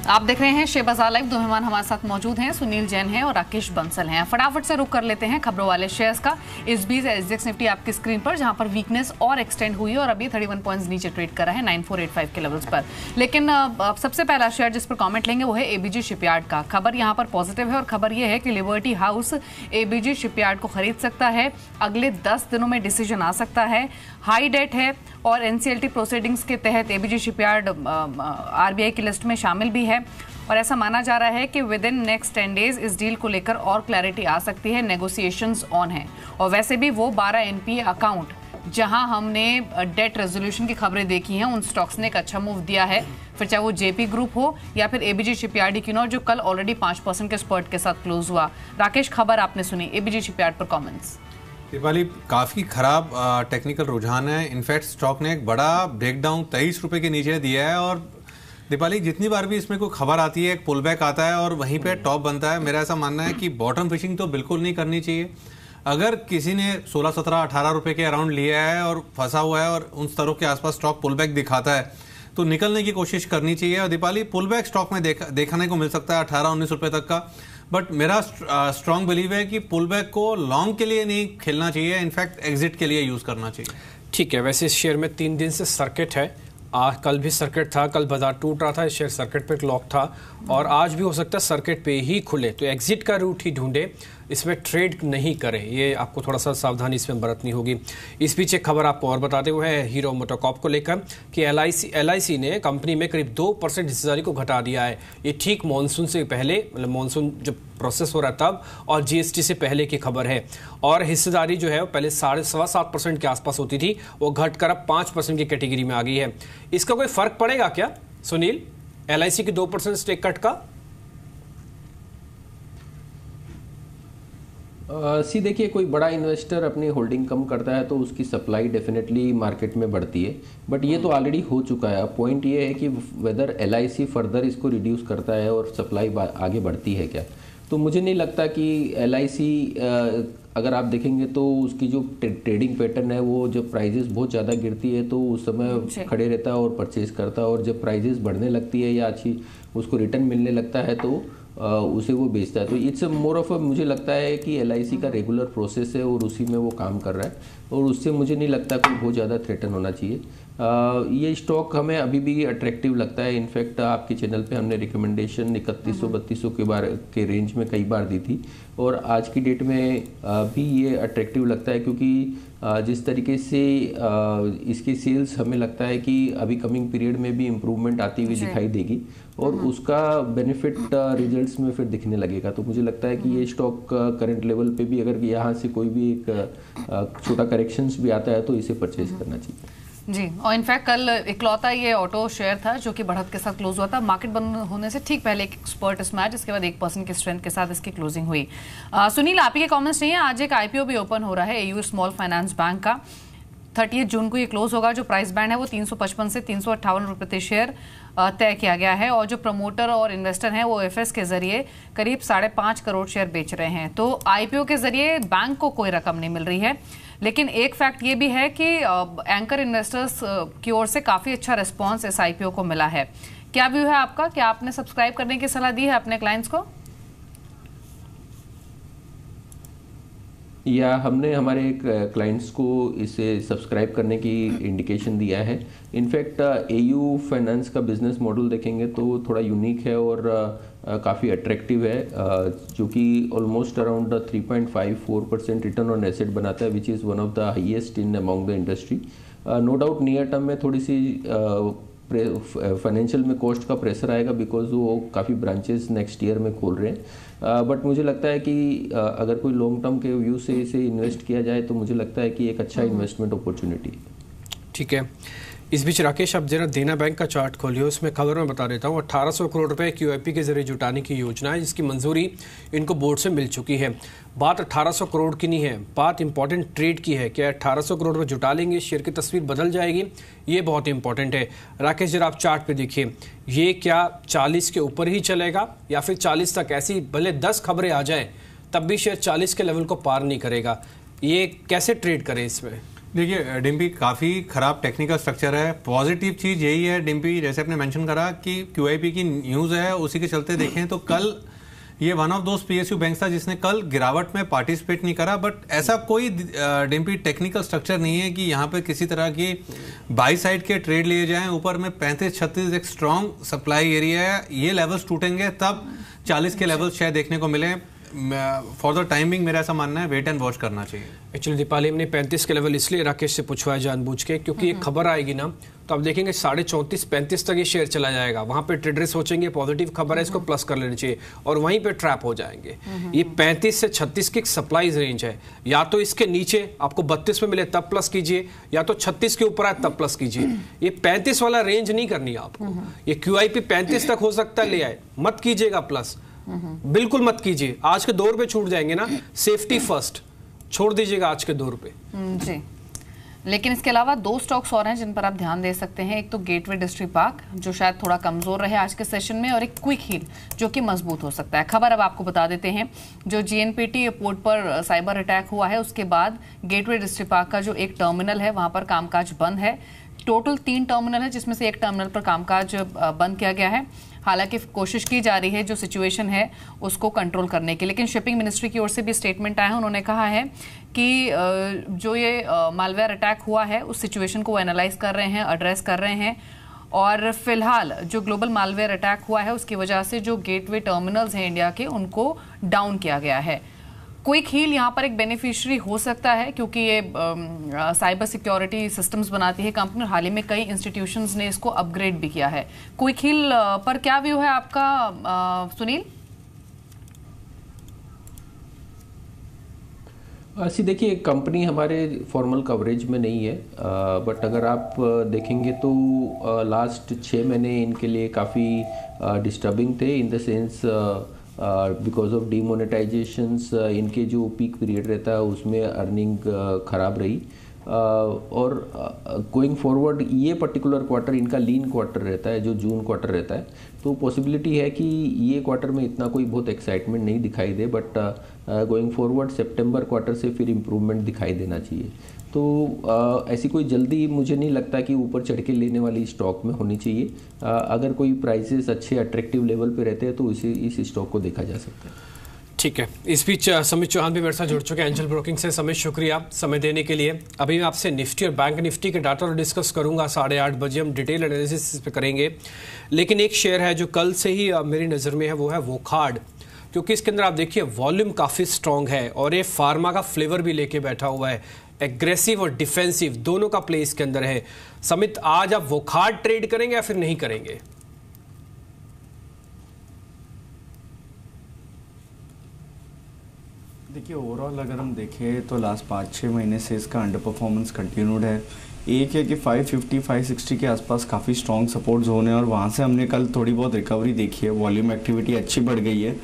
आप देख रहे हैं शेयर बाजार लाइव। दो मेहमान हमारे साथ मौजूद हैं, सुनील जैन हैं और राकेश बंसल हैं। फटाफट से रुक कर लेते हैं खबरों वाले शेयर्स का। इस बीच एसजीएक्स निफ्टी आपकी स्क्रीन पर, जहां पर वीकनेस और एक्सटेंड हुई और अभी 31 पॉइंट्स नीचे ट्रेड कर रहा है 9485 के लेवल्स पर। लेकिन सबसे पहला शेयर जिस पर कमेंट लेंगे वो है एबीजी शिपयार्ड का। खबर यहां पर पॉजिटिव है और खबर यह है कि लिबर्टी हाउस एबीजी शिपयार्ड को खरीद सकता है। अगले 10 दिनों में डिसीजन आ सकता है। हाई डेट है और एनसीएलटी प्रोसीडिंग्स के तहत एबीजी शिपयार्ड आरबीआई की लिस्ट में शामिल भी है और ऐसा माना जा रहा है कि विद इन नेक्स्ट 10 डेज इस डील को लेकर और क्लैरिटी आ सकती है। नेगोशिएशंस ऑन है और वैसे भी वो 12 एनपीए अकाउंट जहां हमने डेट रेजोल्यूशन की खबरें देखी हैं उन स्टॉक्स ने एक अच्छा मूव दिया है, फिर चाहे वो जेपी ग्रुप हो या फिर एबीजी शिपयार्ड इक्विनोर जो कल ऑलरेडी 5% के स्पर्ट के साथ क्लोज हुआ। राकेश, खबर आपने सुनी, एबीजी शिपयार्ड पर कमेंट्स। दीपाली, काफ़ी खराब टेक्निकल रुझान है। इनफैक्ट स्टॉक ने एक बड़ा ब्रेकडाउन 23 रुपये के नीचे दिया है और दीपाली जितनी बार भी इसमें कोई खबर आती है एक पुल बैक आता है और वहीं पे टॉप बनता है। मेरा ऐसा मानना है कि बॉटम फिशिंग तो बिल्कुल नहीं करनी चाहिए। अगर किसी ने 16, 17, 18 रुपये के अराउंड लिया है और फंसा हुआ है और उन स्तरों के आसपास स्टॉक पुल बैक दिखाता है तो निकलने की कोशिश करनी चाहिए। और दीपाली, पुल बैक स्टॉक में देखने को मिल सकता है 18-19 रुपये तक का, बट मेरा स्ट्रॉन्ग बिलीव है कि पुल बैक को लॉन्ग के लिए नहीं खेलना चाहिए, इनफैक्ट एग्जिट के लिए यूज करना चाहिए। ठीक है, वैसे इस शेयर में 3 दिन से सर्किट है। कल भी सर्किट था, कल बाजार टूट रहा था, इस शेयर सर्किट पे लॉक था और आज भी हो सकता है सर्किट पे ही खुले, तो एग्जिट का रूट ही ढूंढे, इसमें ट्रेड नहीं करें। ये आपको थोड़ा सा सावधानी इसमें बरतनी होगी। इस बीच एक खबर आपको और बताते हुए है हीरो मोटोकॉर्प को लेकर कि एलआईसी ने कंपनी में करीब 2% हिस्सेदारी को घटा दिया है। ये ठीक मॉनसून से पहले, मतलब मॉनसून जब प्रोसेस हो रहा तब और जीएसटी से पहले की खबर है। और हिस्सेदारी जो है वो पहले 7.25% के आसपास होती थी, वो घटकर अब 5% की कैटेगरी में आ गई है। इसका कोई फर्क पड़ेगा क्या सुनील, एलआईसी की 2% स्टेक कट का? देखिए, कोई बड़ा इन्वेस्टर अपनी होल्डिंग कम करता है तो उसकी सप्लाई डेफिनेटली मार्केट में बढ़ती है, बट ये तो ऑलरेडी हो चुका है। अब पॉइंट ये है कि वेदर एलआईसी फर्दर इसको रिड्यूस करता है और सप्लाई आगे बढ़ती है क्या। तो मुझे नहीं लगता कि एलआईसी, अगर आप देखेंगे तो उसकी जो ट्रेडिंग पैटर्न है वो जब प्राइजेस बहुत ज़्यादा गिरती है तो उस समय खड़े रहता है और परचेज करता है, और जब प्राइजेस बढ़ने लगती है या अच्छी उसको रिटर्न मिलने लगता है तो उसे वो बेचता है। तो इट्स मोर ऑफ मुझे लगता है कि एलआईसी का रेगुलर प्रोसेस है और उसी में वो काम कर रहा है और उससे मुझे नहीं लगता कोई बहुत ज़्यादा थ्रेटन होना चाहिए। ये स्टॉक हमें अभी भी अट्रैक्टिव लगता है। इनफैक्ट आपके चैनल पे हमने रिकमेंडेशन 3100-3200 के रेंज में कई बार दी थी और आज की डेट में भी ये अट्रैक्टिव लगता है, क्योंकि जिस तरीके से इसके सेल्स हमें लगता है कि अभी कमिंग पीरियड में भी इम्प्रूवमेंट आती हुई दिखाई देगी और उसका बेनिफिट रिजल्ट्स में फिर दिखने लगेगा। तो मुझे लगता है कि ये स्टॉक करंट लेवल पे भी अगर यहाँ से कोई भी एक छोटा करेक्शंस भी आता है तो इसे परचेज करना चाहिए जी। और इनफैक्ट कल इकलौता ये ऑटो शेयर था जो कि बढ़त के साथ क्लोज हुआ था। मार्केट बंद होने से ठीक पहले एक एक्सपर्ट स्मैच, इसके बाद 1% की स्ट्रेंथ के साथ इसकी क्लोजिंग हुई। सुनील, आप ही के कमेंट्स नहीं है। आज एक आईपीओ भी ओपन हो रहा है एयू स्मॉल फाइनेंस बैंक का। 30 जून को ये क्लोज होगा। जो प्राइस बैंड है वो 355 से 358 रुपये प्रति शेयर तय किया गया है और जो प्रमोटर और इन्वेस्टर हैं वो एफएस के जरिए करीब 5.5 करोड़ शेयर बेच रहे हैं। तो आईपीओ के जरिए बैंक को कोई रकम नहीं मिल रही है, लेकिन एक फैक्ट ये भी है कि एंकर इन्वेस्टर्स की ओर से काफी अच्छा रिस्पांस इस आईपीओ को मिला है। क्या व्यू है आपका? क्या आपने सब्सक्राइब करने की सलाह दी है अपने क्लाइंट्स को? या हमने हमारे क्लाइंट्स को इसे सब्सक्राइब करने की इंडिकेशन दिया है। इनफैक्ट एयू फाइनेंस का बिजनेस मॉडल देखेंगे तो थोड़ा यूनिक है और काफ़ी अट्रैक्टिव है, जो कि almost around 3.54% return on asset बनाता है, which is one of the highest in among the industry. No doubt near term में थोड़ी सी फाइनेंशियल में कॉस्ट का प्रेशर आएगा बिकॉज वो काफ़ी ब्रांचेस नेक्स्ट ईयर में खोल रहे हैं, बट मुझे लगता है कि अगर कोई लॉन्ग टर्म के व्यू से इसे इन्वेस्ट किया जाए तो मुझे लगता है कि एक अच्छा इन्वेस्टमेंट अपॉर्चुनिटी है। ठीक है। इस बीच राकेश, आप जरा देना बैंक का चार्ट खोलिए, उसमें खबर में बता देता हूँ 1800 करोड़ रुपए क्यूआईपी के जरिए जुटाने की योजना है जिसकी मंजूरी इनको बोर्ड से मिल चुकी है। बात 1800 करोड़ की नहीं है, बात इंपॉर्टेंट ट्रेड की है। क्या 1800 करोड़ रुपए जुटा लेंगे, शेयर की तस्वीर बदल जाएगी, ये बहुत इंपॉर्टेंट है। राकेश, जरा आप चार्ट पे देखिए, ये क्या 40 के ऊपर ही चलेगा या फिर 40 तक, ऐसी भले 10 खबरें आ जाएं तब भी शेयर 40 के लेवल को पार नहीं करेगा। ये कैसे ट्रेड करें इसमें? देखिए डिम्पी काफ़ी खराब टेक्निकल स्ट्रक्चर है। पॉजिटिव चीज़ यही है डिम्पी, जैसे आपने मेंशन करा कि QIP की न्यूज़ है, उसी के चलते देखें तो कल ये वन ऑफ दोस्त PSU बैंक था जिसने कल गिरावट में पार्टिसिपेट नहीं करा। बट ऐसा कोई डिम्पी टेक्निकल स्ट्रक्चर नहीं है कि यहाँ पे किसी तरह की बाई साइड के ट्रेड लिए जाएं। ऊपर में 35-36 एक स्ट्रॉन्ग सप्लाई एरिया है, ये लेवल्स टूटेंगे तब 40 के लेवल्स शायद देखने को मिले। फॉर द टाइमिंग मेरा ऐसा मानना है वेट एंड वॉच करना चाहिए। एक्चुअली दीपाली हमने 35 के लेवल इसलिए राकेश से पूछवाया जानबूझ के, क्योंकि एक खबर आएगी ना तो आप देखेंगे 34.5-35 तक ये शेयर चला जाएगा। वहां पे ट्रेडर्स सोचेंगे पॉजिटिव खबर है, इसको प्लस कर लेनी चाहिए, और वहीं पे ट्रैप हो जाएंगे। ये 35 से 36 की सप्लाई रेंज है, या तो इसके नीचे आपको 32 में मिले तब प्लस कीजिए, या तो 36 के ऊपर आए तब प्लस कीजिए। ये 35 वाला रेंज नहीं करनी है आपको। ये QIP 35 तक हो सकता है ले आए, मत कीजिएगा प्लस, बिल्कुल मत कीजिए। आज के दौर पे छूट जाएंगे ना, सेफ्टी फर्स्ट, छोड़ दीजिएगा आज के दौर पे जी। लेकिन इसके अलावा 2 स्टॉक्स और हैं जिन पर आप ध्यान दे सकते हैं। एक तो गेटवे डिस्ट्रिक्ट पार्क जो शायद थोड़ा कमजोर रहे आज के सेशन में, और एक क्विक हील जो कि मजबूत हो सकता है। खबर अब आपको बता देते हैं, जो GNPT एयरपोर्ट पर साइबर अटैक हुआ है उसके बाद गेटवे डिस्ट्रिक्ट पार्क का जो एक टर्मिनल है वहां पर कामकाज बंद है। टोटल 3 टर्मिनल है जिसमें से एक टर्मिनल पर कामकाज बंद किया गया है। हालांकि कोशिश की जा रही है जो सिचुएशन है उसको कंट्रोल करने की, लेकिन शिपिंग मिनिस्ट्री की ओर से भी स्टेटमेंट आया है। उन्होंने कहा है कि जो ये मालवेयर अटैक हुआ है उस सिचुएशन को वो एनालाइज कर रहे हैं, एड्रेस कर रहे हैं, और फिलहाल जो ग्लोबल मालवेयर अटैक हुआ है उसकी वजह से जो गेटवे टर्मिनल्स हैं इंडिया के उनको डाउन किया गया है। क्विक हील यहाँ पर एक बेनिफिशियरी हो सकता है क्योंकि ये साइबर सिक्योरिटी सिस्टम्स बनाती है कंपनी, और हाल ही में कई इंस्टीट्यूशंस ने इसको अपग्रेड भी किया है। क्विक हील पर क्या व्यू है आपका सुनील? ऐसी देखिए, कंपनी हमारे फॉर्मल कवरेज में नहीं है, बट अगर आप देखेंगे तो लास्ट 6 महीने इनके लिए काफ़ी डिस्टर्बिंग थे, in the sense because of demonetisations इनके जो पीक पीरियड रहता है उसमें अर्निंग ख़राब रही, और गोइंग फॉरवर्ड ये पर्टिकुलर क्वार्टर इनका लीन क्वार्टर रहता है जो जून क्वार्टर रहता है, तो पॉसिबिलिटी है कि ये क्वार्टर में इतना कोई बहुत एक्साइटमेंट नहीं दिखाई दे, बट गोइंग फॉरवर्ड सितंबर क्वार्टर से फिर इम्प्रूवमेंट दिखाई देना चाहिए। तो ऐसी कोई जल्दी मुझे नहीं लगता कि ऊपर चढ़ के लेने वाली स्टॉक में होनी चाहिए। अगर कोई प्राइसेस अच्छे अट्रैक्टिव लेवल पे रहते हैं तो इस स्टॉक को देखा जा सकता है। ठीक है, इस बीच समित चौहान भी मेरे साथ जुड़ चुके हैं एंजल ब्रोकिंग से। समित, शुक्रिया समय देने के लिए। अभी मैं आपसे निफ्टी और बैंक निफ्टी के डाटा डिस्कस करूंगा, 8:30 बजे हम डिटेल एनालिसिस पे करेंगे। लेकिन एक शेयर है जो कल से ही मेरी नज़र में है, वो है वोखार्ड, क्योंकि इसके अंदर आप देखिए वॉल्यूम काफ़ी स्ट्रांग है और ये फार्मा का फ्लेवर भी लेके बैठा हुआ है। एग्रेसिव और डिफेंसिव दोनों का प्ले इसके अंदर है। समित, आज आप वोखार्ड ट्रेड करेंगे या फिर नहीं करेंगे? देखिए, ओवरऑल अगर हम देखें तो लास्ट 5-6 महीने से इसका अंडर परफॉर्मेंस कंटिन्यूड है। एक है कि 550-560 के आसपास काफ़ी स्ट्रॉन्ग सपोर्ट जोन है, और वहाँ से हमने कल थोड़ी बहुत रिकवरी देखी है, वॉल्यूम एक्टिविटी अच्छी बढ़ गई है।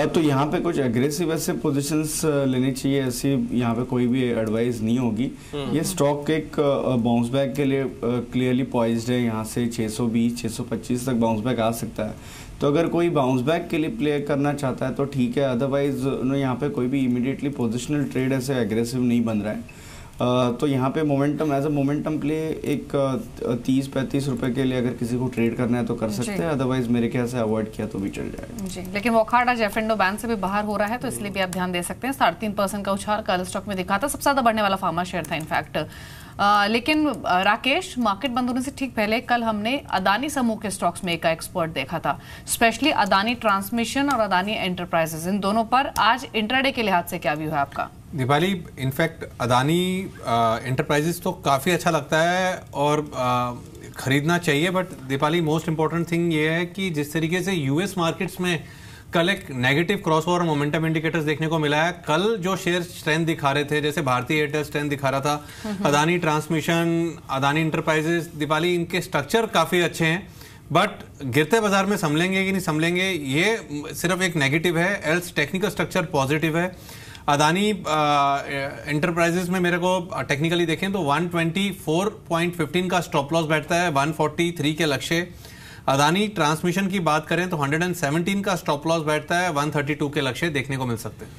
तो यहाँ पे कुछ एग्रेसिव ऐसे पोजीशंस लेनी चाहिए, ऐसी यहाँ पे कोई भी एडवाइस नहीं होगी। ये स्टॉक एक बाउंस बैक के लिए क्लियरली पॉइज्ड है, यहाँ से 620-625 तक बाउंस बैक आ सकता है। तो अगर कोई बाउंस बैक के लिए प्ले करना चाहता है तो ठीक है, अदरवाइज यहाँ पे कोई भी इमीडिएटली पोजिशनल ट्रेड ऐसे एग्रेसिव नहीं बन रहा है। तो यहाँ पे momentum as a momentum play एक 30-35 रुपए के लिए अगर किसी को ट्रेड करना है तो कर सकते हैं, अदरवाइज मेरे ख्याल से अवॉइड किया तो भी चल जाएगा जी। लेकिन वोखार्ड आज एफ&ओ बैन से भी बाहर हो रहा है, तो इसलिए भी आप ध्यान दे सकते हैं। 3.5% का उछाल कल स्टॉक में दिखा था, सबसे ज्यादा बढ़ने वाला फार्मा शेयर था इनफैक्ट। लेकिन राकेश, मार्केट बंद होने से ठीक पहले कल हमने अदानी समूह के स्टॉक्स में एक एक्सपर्ट देखा था, स्पेशली अदानी ट्रांसमिशन और अदानी एंटरप्राइजेस, इन दोनों पर आज इंट्राडे के लिहाज से क्या व्यू है आपका? दीपाली, इनफैक्ट अदानी एंटरप्राइजेस तो काफ़ी अच्छा लगता है और खरीदना चाहिए, but Deepali most important thing ये है कि जिस तरीके से यूएस मार्केट्स में कल एक नेगेटिव क्रॉसओवर मोमेंटम इंडिकेटर्स देखने को मिला है। कल जो शेयर स्ट्रेंथ दिखा रहे थे, जैसे भारतीय एयरटेल स्ट्रेंथ दिखा रहा था, अदानी ट्रांसमिशन, अदानी एंटरप्राइजेस, दीपाली इनके स्ट्रक्चर काफ़ी अच्छे हैं, बट गिरते बाजार में संभलेंगे कि नहीं संभलेंगे ये सिर्फ एक नेगेटिव है, एल्स टेक्निकल स्ट्रक्चर पॉजिटिव है। अदानी एंटरप्राइजेस में मेरे को टेक्निकली देखें तो 124.15 का स्टॉप लॉस बैठता है, 143 के लक्ष्य। अदानी ट्रांसमिशन की बात करें तो 117 का स्टॉप लॉस बैठता है, 132 के लक्ष्य देखने को मिल सकते हैं।